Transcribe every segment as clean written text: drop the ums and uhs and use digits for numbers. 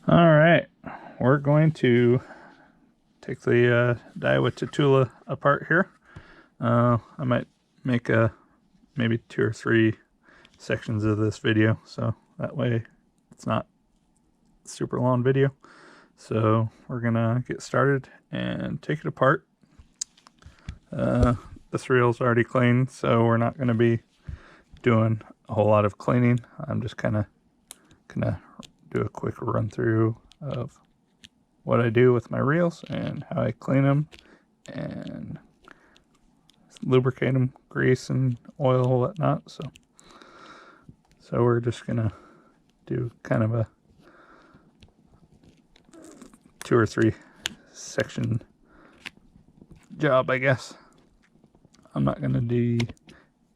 All right, we're going to take the Daiwa Tatula apart here. I might make maybe 2 or 3 sections of this video, so that way it's not a super long video. So we're gonna get started and take it apart. This reel's already cleaned, so we're not gonna be doing a whole lot of cleaning. I'm just kind of gonna do a quick run through of what I do with my reels and how I clean them and lubricate them, grease and oil, whatnot. So we're just gonna do kind of a 2 or 3 section job, I guess. I'm not gonna be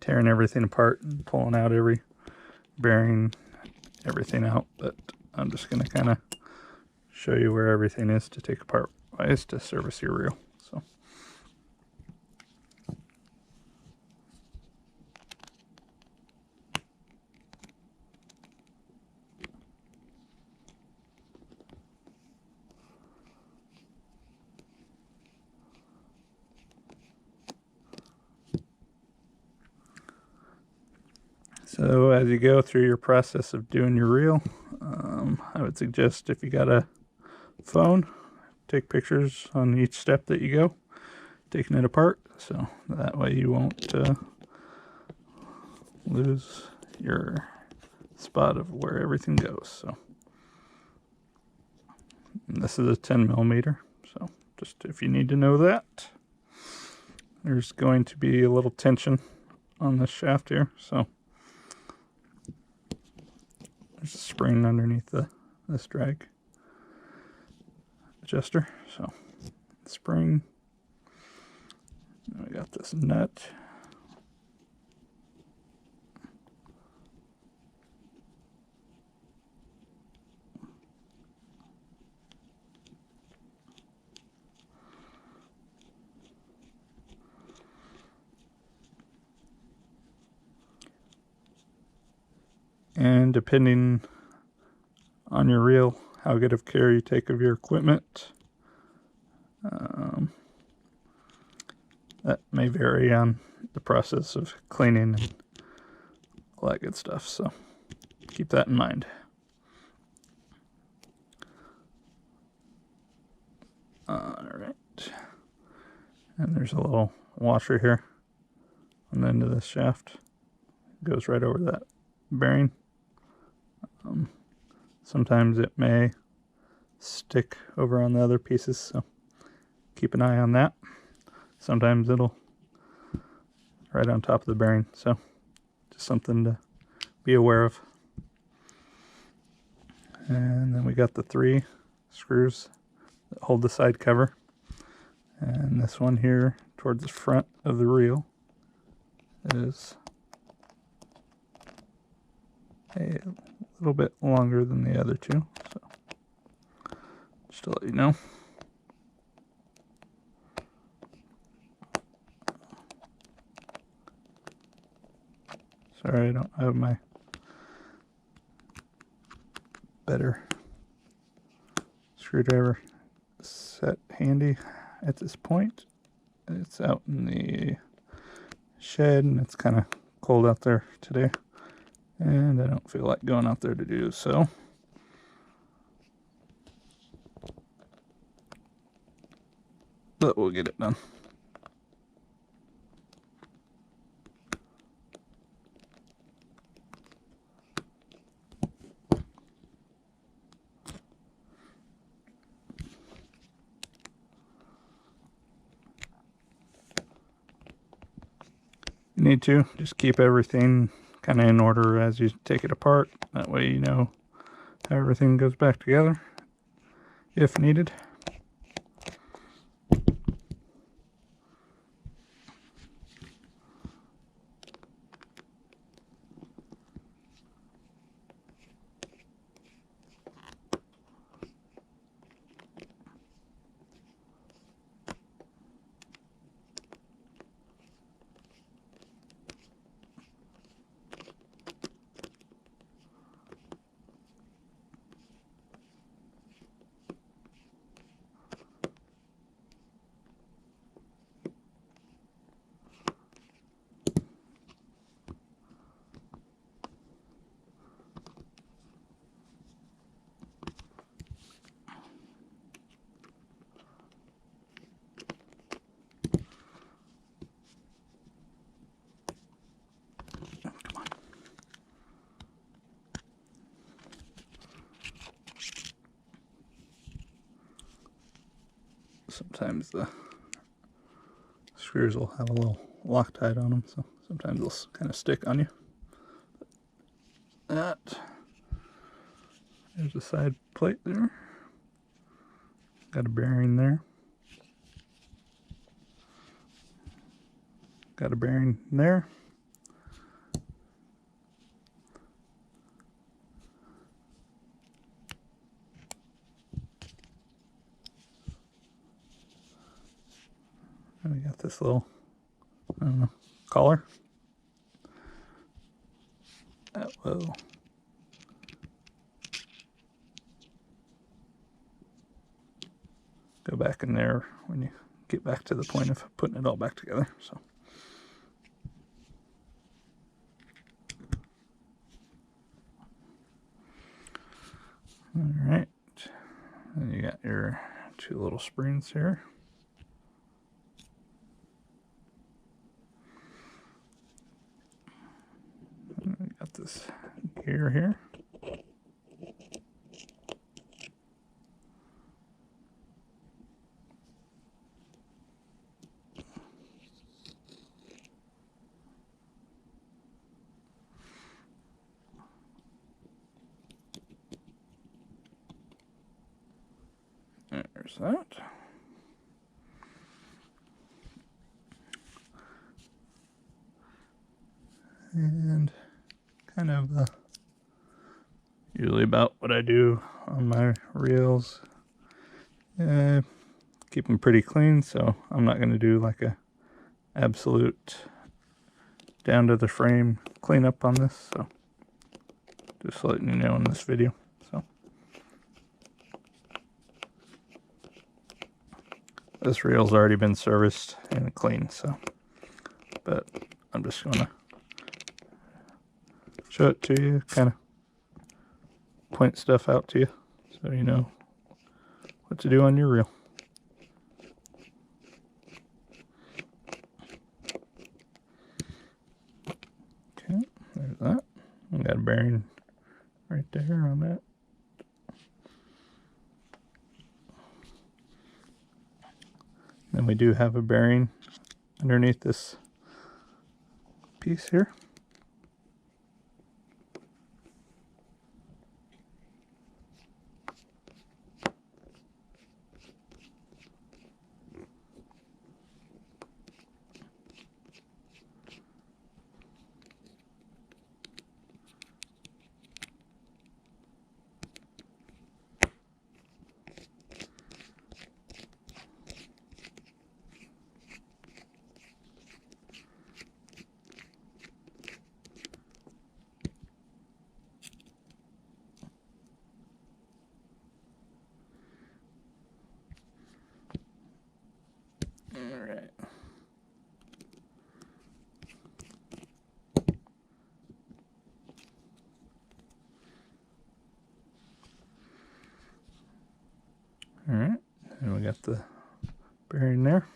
tearing everything apart and pulling out every bearing, everything out, but I'm just gonna kind of show you where everything is to take apart wise to service your reel. So as you go through your process of doing your reel, I would suggest if you got a phone, take pictures on each step that you go, taking it apart, so that way you won't lose your spot of where everything goes. So and this is a 10mm, so just if you need to know that. There's going to be a little tension on this shaft here, so there's a spring underneath this drag adjuster. So spring, and we got this nut. And depending on your reel, how good of care you take of your equipment, that may vary on the process of cleaning and all that good stuff. So keep that in mind. Alright. And there's a little washer here on the end of this shaft. It goes right over that bearing. Sometimes it may stick over on the other pieces, so keep an eye on that. Sometimes it'll right on top of the bearing, so just something to be aware of. And then we got the 3 screws that hold the side cover, and this one here towards the front of the reel is a little bit longer than the other 2, so just to let you know. Sorry, I don't have my better screwdriver set handy at this point. It's out in the shed and it's kind of cold out there today, and I don't feel like going out there to do so. But we'll get it done. You need to just keep everything kind of in order as you take it apart. That way you know how everything goes back together if needed. sometimes the screws will have a little Loctite on them, so sometimes they'll kind of stick on you. That, there's a side plate there. Got a bearing there. Got a bearing there. And we got this little, I don't know, collar. That will go back in there when you get back to the point of putting it all back together. So. All right, and you got your two little springs here. And we got this gear here. There's that. And kind of usually about what I do on my reels. Keep them pretty clean, so I'm not going to do like a absolute down to the frame cleanup on this. So just letting you know in this video. So this reel's already been serviced and cleaned, so but I'm just gonna show it to you, kind of point stuff out to you so you know what to do on your reel. Okay, there's that. I got a bearing right there on that. Then we do have a bearing underneath this piece here. Alright. Alright, and we got the bearing there.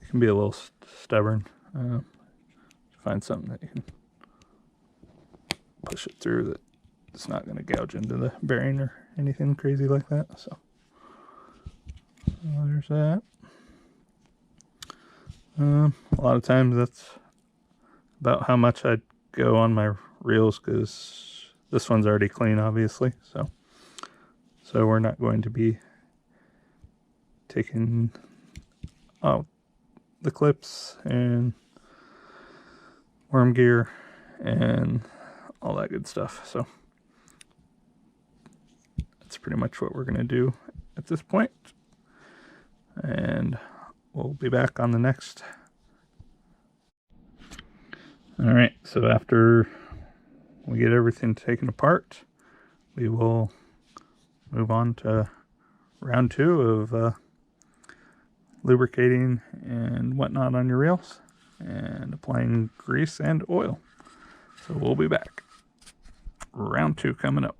It can be a little stubborn. Find something that you can push it through that it's not going to gouge into the bearing or anything crazy like that. So there's that. A lot of times that's about how much I'd go on my reels, because this one's already clean, obviously. So we're not going to be taking out the clips and worm gear and all that good stuff. So that's pretty much what we're going to do at this point. And we'll be back on the next. Alright, so after we get everything taken apart, we will move on to round 2 of lubricating and whatnot on your reels and applying grease and oil. So we'll be back. Round 2 coming up.